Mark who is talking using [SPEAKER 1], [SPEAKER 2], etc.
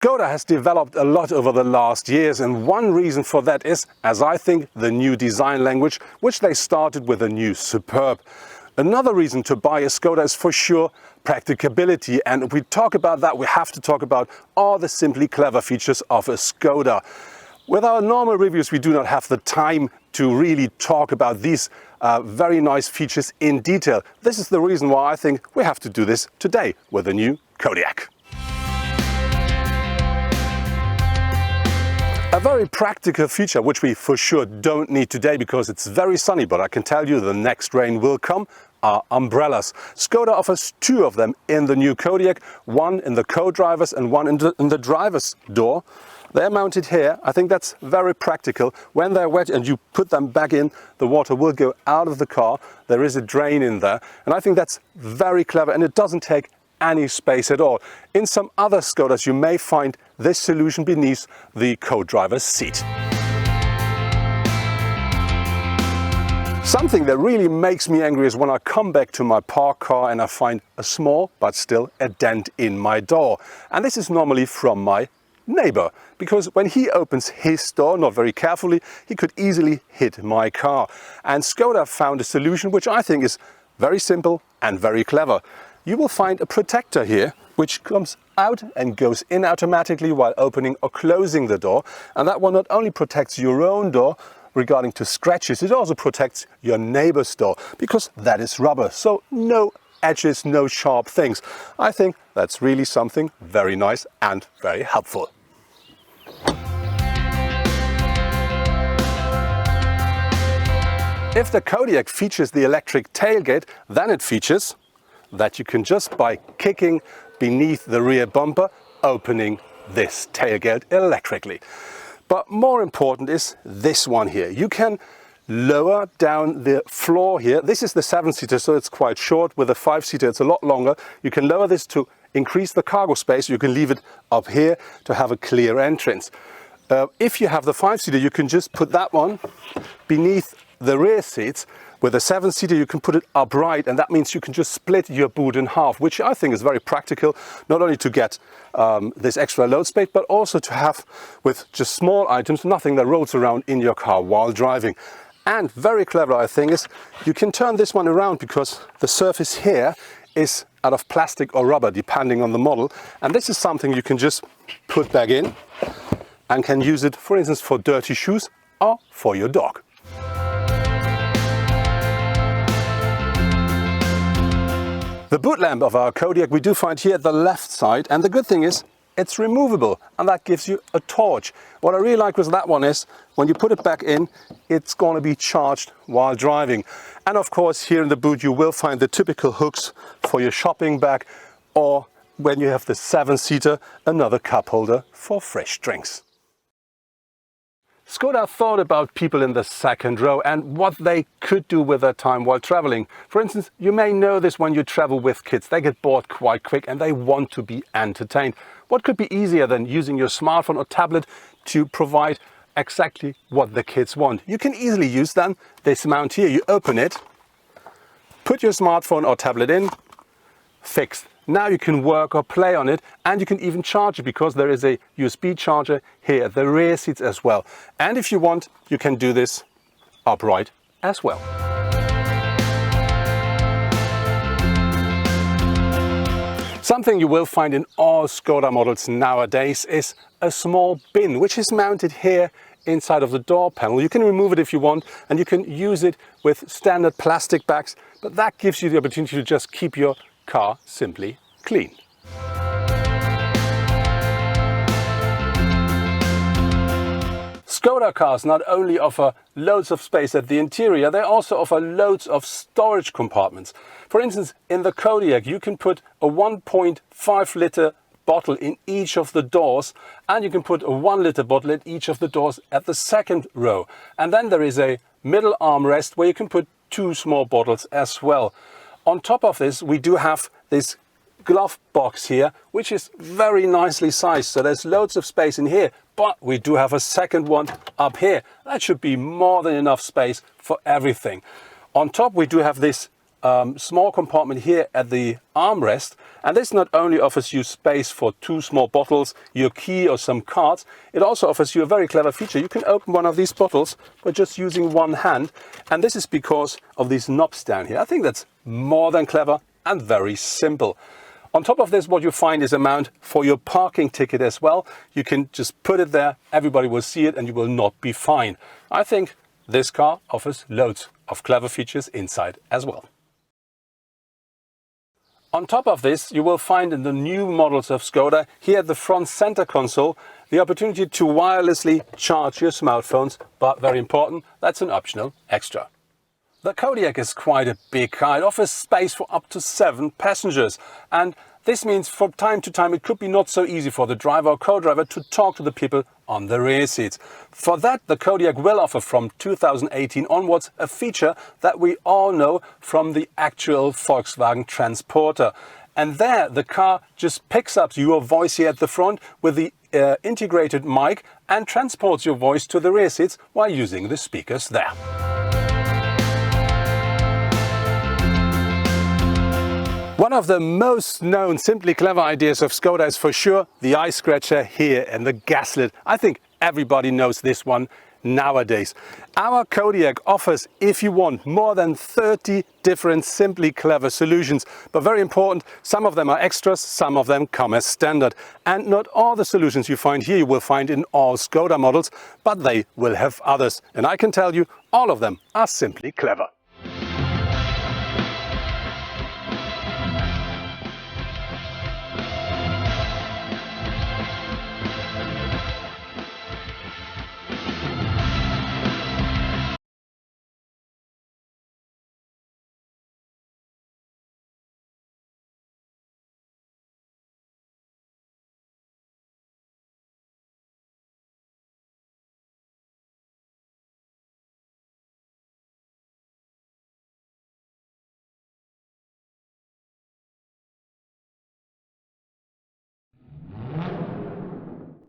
[SPEAKER 1] Škoda has developed a lot over the last years, and one reason for that is, as I think, the new design language, which they started with a new Superb. Another reason to buy a Škoda is for sure practicability, and if we talk about that, we have to talk about all the simply clever features of a Škoda. With our normal reviews, we do not have the time to really talk about these very nice features in detail. This is the reason why I think we have to do this today with the new Kodiaq. A very practical feature, which we for sure don't need today because it's very sunny, but I can tell you the next rain will come, are umbrellas. Škoda offers two of them in the new Kodiaq, one in the co-driver's and one in the driver's door. They're mounted here. I think that's very practical. When they're wet and you put them back in, the water will go out of the car. There is a drain in there, and I think that's very clever, and it doesn't take any space at all. In some other Škodas you may find this solution beneath the co-driver's seat. Something that really makes me angry is when I come back to my parked car and I find a small but still a dent in my door. And this is normally from my neighbor, because when he opens his door, not very carefully, he could easily hit my car. And Škoda found a solution which I think is very simple and very clever. You will find a protector here which comes out and goes in automatically while opening or closing the door, and that one not only protects your own door regarding to scratches, it also protects your neighbor's door, because that is rubber, so no edges, no sharp things. I think that's really something very nice and very helpful. If the Kodiaq features the electric tailgate, then it features that you can just by kicking beneath the rear bumper, opening this tailgate electrically. But more important is this one here. You can lower down the floor here. This is the 7-seater, so it's quite short. With a 5-seater, it's a lot longer. You can lower this to increase the cargo space. You can leave it up here to have a clear entrance. If you have the 5-seater, you can just put that one beneath the rear seats. With a 7-seater you can put it upright, and that means you can just split your boot in half, which I think is very practical, not only to get this extra load space, but also to have with just small items, nothing that rolls around in your car while driving. And very clever, I think, is you can turn this one around because the surface here is out of plastic or rubber, depending on the model. And this is something you can just put back in and can use it, for instance, for dirty shoes or for your dog. The boot lamp of our Kodiaq we do find here at the left side, and the good thing is it's removable, and that gives you a torch. What I really like with that one is when you put it back in, it's going to be charged while driving. And of course here in the boot you will find the typical hooks for your shopping bag, or when you have the 7-seater, another cup holder for fresh drinks. Škoda thought about people in the second row and what they could do with their time while traveling. For instance, you may know this when you travel with kids. They get bored quite quick and they want to be entertained. What could be easier than using your smartphone or tablet to provide exactly what the kids want? You can easily use then this mount here. You open it, put your smartphone or tablet in, fixed. Now you can work or play on it, and you can even charge it because there is a USB charger here at the rear seats as well. And if you want, you can do this upright as well. Something you will find in all Škoda models nowadays is a small bin, which is mounted here inside of the door panel. You can remove it if you want, and you can use it with standard plastic bags, but that gives you the opportunity to just keep your car simply clean. Škoda cars not only offer loads of space at the interior, they also offer loads of storage compartments. For instance, in the Kodiaq you can put a 1.5 liter bottle in each of the doors, and you can put a 1 liter bottle at each of the doors at the second row. And then there is a middle armrest where you can put 2 small bottles as well. On top of this, we do have this glove box here, which is very nicely sized, so there's loads of space in here, but we do have a second one up here. That should be more than enough space for everything. On top we do have this small compartment here at the armrest, And this not only offers you space for 2 small bottles, your key or some cards, it also offers you a very clever feature. You can open one of these bottles by just using one hand, and this is because of these knobs down here. I think that's more than clever and very simple. On top of this, what you find is a mount for your parking ticket as well. You can just put it there, everybody will see it, and you will not be fined. I think this car offers loads of clever features inside as well. On top of this, you will find in the new models of Skoda, here at the front center console, the opportunity to wirelessly charge your smartphones, but very important, that's an optional extra. The Kodiaq is quite a big car. It offers space for up to 7 passengers, and this means from time to time it could be not so easy for the driver or co-driver to talk to the people on the rear seats. For that, the Kodiaq will offer from 2018 onwards a feature that we all know from the actual Volkswagen Transporter. And there the car just picks up your voice here at the front with the integrated mic and transports your voice to the rear seats while using the speakers there. One of the most known simply clever ideas of Skoda is for sure the eye scratcher here in the gaslit. I think everybody knows this one nowadays. Our Kodiaq offers, if you want, more than 30 different simply clever solutions. But very important, some of them are extras, some of them come as standard. And not all the solutions you find here you will find in all Skoda models, but they will have others. And I can tell you, all of them are simply clever.